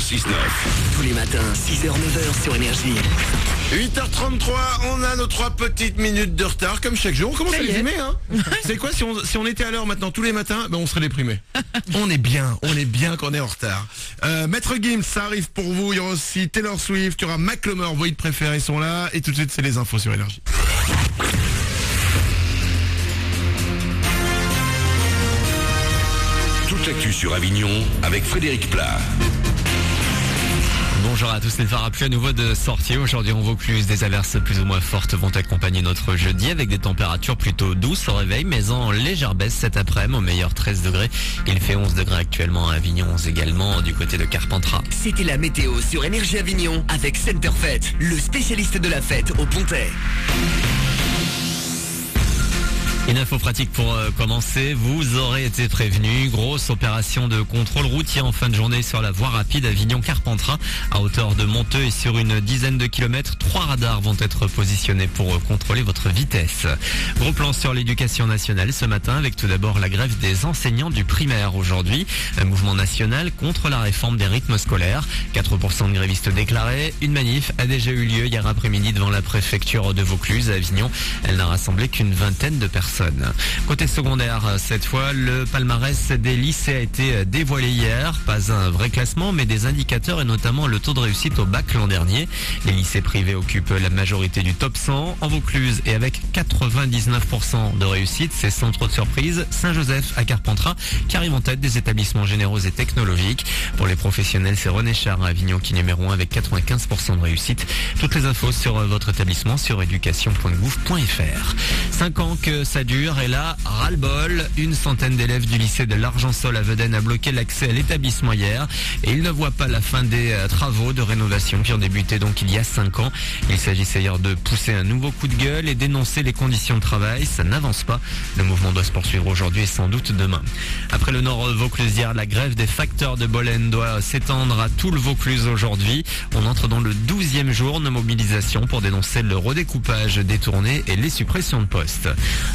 6-9. Tous les matins, 6h-9h sur Énergie. 8h33, on a nos 3 petites minutes de retard, comme chaque jour. On commence à les aimer, hein. C'est quoi, si on était à l'heure maintenant tous les matins, on serait déprimé. On est bien quand on est en retard. Maître Gims, ça arrive pour vous. Il y aura aussi Taylor Swift, il y aura Macklemore, vos hits préférés sont là. Et tout de suite, c'est les infos sur Énergie. Toute l'actu sur Avignon avec Frédéric Plat. Bonjour à tous, les phares à pluie à nouveau de sortie. Aujourd'hui en Vaucluse, des averses plus ou moins fortes vont accompagner notre jeudi avec des températures plutôt douces au réveil, mais en légère baisse cet après-midi, au meilleur 13 degrés. Il fait 11 degrés actuellement à Avignon, 11 également du côté de Carpentras. C'était la météo sur Énergie Avignon avec Centerfête, le spécialiste de la fête au Pontet. Une info pratique pour commencer, vous aurez été prévenu, grosse opération de contrôle routier en fin de journée sur la voie rapide Avignon-Carpentras à hauteur de Monteux et sur une dizaine de kilomètres. 3 radars vont être positionnés pour contrôler votre vitesse. Gros plan sur l'éducation nationale ce matin avec tout d'abord la grève des enseignants du primaire aujourd'hui. Un mouvement national contre la réforme des rythmes scolaires. 4% de grévistes déclarés. Une manif a déjà eu lieu hier après-midi devant la préfecture de Vaucluse à Avignon. Elle n'a rassemblé qu'une vingtaine de personnes. Côté secondaire, cette fois, le palmarès des lycées a été dévoilé hier. Pas un vrai classement, mais des indicateurs et notamment le taux de réussite au bac l'an dernier. Les lycées privés occupent la majorité du top 100 en Vaucluse et avec 99% de réussite, c'est sans trop de surprise Saint-Joseph à Carpentras qui arrive en tête des établissements généraux et technologiques. Pour les professionnels, c'est René Char à Avignon qui est numéro 1 avec 95% de réussite. Toutes les infos sur votre établissement sur éducation.gouv.fr. 5 ans que ça dure et là, ras-le-bol, une centaine d'élèves du lycée de l'Argensol à Vedène a bloqué l'accès à l'établissement hier et ils ne voient pas la fin des travaux de rénovation qui ont débuté donc il y a 5 ans. Il s'agissait hier de pousser un nouveau coup de gueule et dénoncer les conditions de travail. Ça n'avance pas. Le mouvement doit se poursuivre aujourd'hui et sans doute demain. Après le Nord Vauclusien, la grève des facteurs de Bolène doit s'étendre à tout le Vaucluse aujourd'hui. On entre dans le 12e jour de mobilisation pour dénoncer le redécoupage des tournées et les suppressions de postes.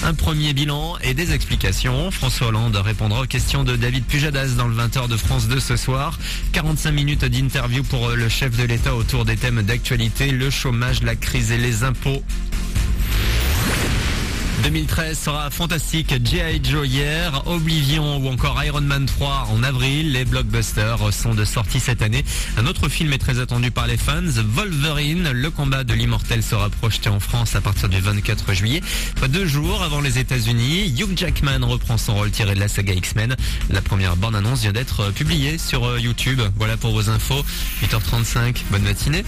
Un premier bilan et des explications. François Hollande répondra aux questions de David Pujadas dans le 20h de France 2 ce soir. 45 minutes d'interview pour le chef de l'État autour des thèmes d'actualité, le chômage, la crise et les impôts. 2013 sera fantastique. G.I. Joe hier, Oblivion ou encore Iron Man 3 en avril. Les blockbusters sont de sortie cette année. Un autre film est très attendu par les fans, Wolverine, le combat de l'immortel sera projeté en France à partir du 24 juillet. 2 jours avant les États-Unis, Hugh Jackman reprend son rôle tiré de la saga X-Men. La première bande-annonce vient d'être publiée sur YouTube. Voilà pour vos infos. 8h35, bonne matinée.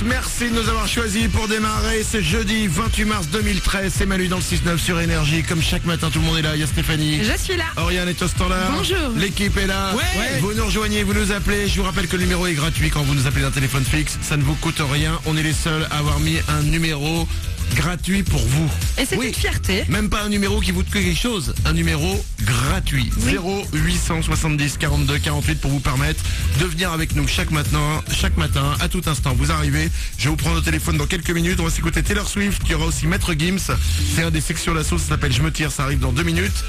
Merci de nous avoir choisis pour démarrer. C'est jeudi 28 mars 2013. C'est Manu dans le 6-9 sur Énergie. Comme chaque matin, tout le monde est là. Il y a Stéphanie. Je suis là. Oriane est au standard. Bonjour. L'équipe est là. Ouais. Vous nous rejoignez, vous nous appelez. Je vous rappelle que le numéro est gratuit quand vous nous appelez d'un téléphone fixe. Ça ne vous coûte rien. On est les seuls à avoir mis un numéro gratuit pour vous. Et c'est une fierté. Même pas un numéro qui vous coûte quelque chose. Un numéro gratuit. Oui. 0870 42 48 pour vous permettre de venir avec nous chaque matin, à tout instant. Vous arrivez. Je vais vous prendre au téléphone dans quelques minutes. On va s'écouter Taylor Swift. Il y aura aussi Maître Gims. C'est un des sections d'assaut. Ça s'appelle Je me tire. Ça arrive dans 2 minutes.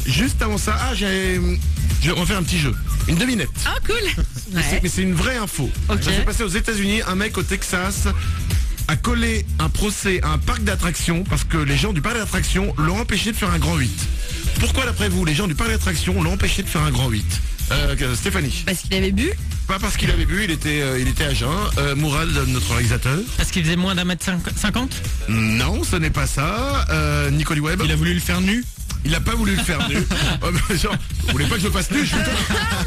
Juste avant ça, on va faire un petit jeu. Une devinette. Ah, cool. Mais c'est une vraie info. Ok. Ça s'est passé aux États-Unis. Un mec au Texas a collé un procès à un parc d'attractions parce que les gens du parc d'attractions l'ont empêché de faire un grand 8. Pourquoi d'après vous les gens du parc d'attractions l'ont empêché de faire un grand 8 Stéphanie? Parce qu'il avait bu. Pas parce qu'il avait bu, il était à jeun. Mourad, notre réalisateur? Parce qu'il faisait moins d'1m50? Non, ce n'est pas ça. Nicoli Webb? Il a voulu le faire nu? Il n'a pas voulu le faire nu. Genre, vous voulez pas que je le fasse nu?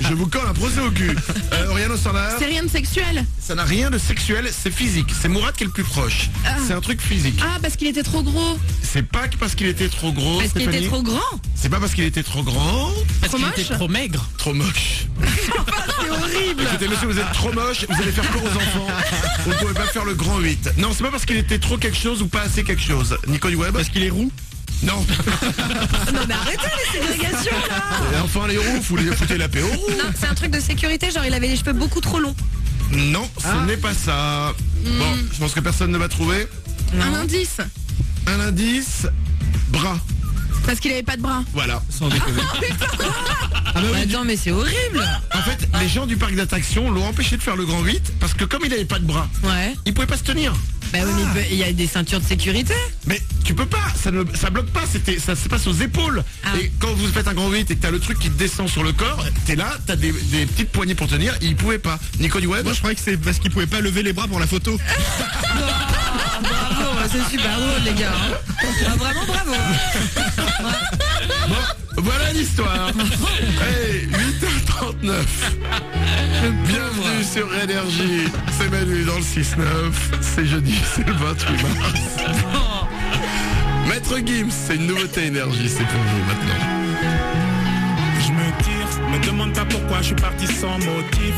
Je vous colle un procès au cul. Oriane au standard? C'est rien de sexuel. Ça n'a rien de sexuel, c'est physique. C'est Mourad qui est le plus proche. C'est un truc physique. Ah, parce qu'il était trop gros. C'est pas parce qu'il était trop gros. Parce qu'il Stéphanie. était trop grand. C'est pas parce qu'il était trop grand. Parce Trop qu'il moche était trop maigre? Trop moche. C'est horrible. Écoutez monsieur, vous êtes trop moche, vous allez faire peur aux enfants. Vous ne pouvez pas faire le grand 8. Non, c'est pas parce qu'il était trop quelque chose ou pas assez quelque chose. Nicole Webb? Parce qu'il est roux? Non. Non mais arrêtez les ségrégations là. Et enfin les roux, vous les foutez la paix aux roux. Non, c'est un truc de sécurité, genre il avait les cheveux beaucoup trop longs. Non, ce n'est pas ça. Bon, je pense que personne ne va trouver. Un indice. Un indice, bras. Parce qu'il avait pas de bras. Voilà. Sans déconner. Attends mais c'est horrible. En fait, les gens du parc d'attractions l'ont empêché de faire le grand 8 parce que comme il avait pas de bras, Ouais. il pouvait pas se tenir. Bah oui mais il y a des ceintures de sécurité. Mais tu peux pas, ça bloque pas, ça se passe aux épaules. Ah. Et quand vous faites un grand 8 et que t'as le truc qui te descend sur le corps, t'es là, t'as des petites poignées pour tenir, et il pouvait pas. Nico Web. Moi je croyais que c'est parce qu'il pouvait pas lever les bras pour la photo. Bravo, c'est super drôle les gars. Ah, vraiment bravo. Bon, voilà l'histoire. Hey, 8h39. Bienvenue sur Énergie. C'est Manu dans le 6-9. C'est jeudi, c'est le 28 mars. Maître Gims, c'est une nouveauté Énergie, c'est pour vous maintenant. Je me tire, me demande pas pourquoi je suis parti sans motif.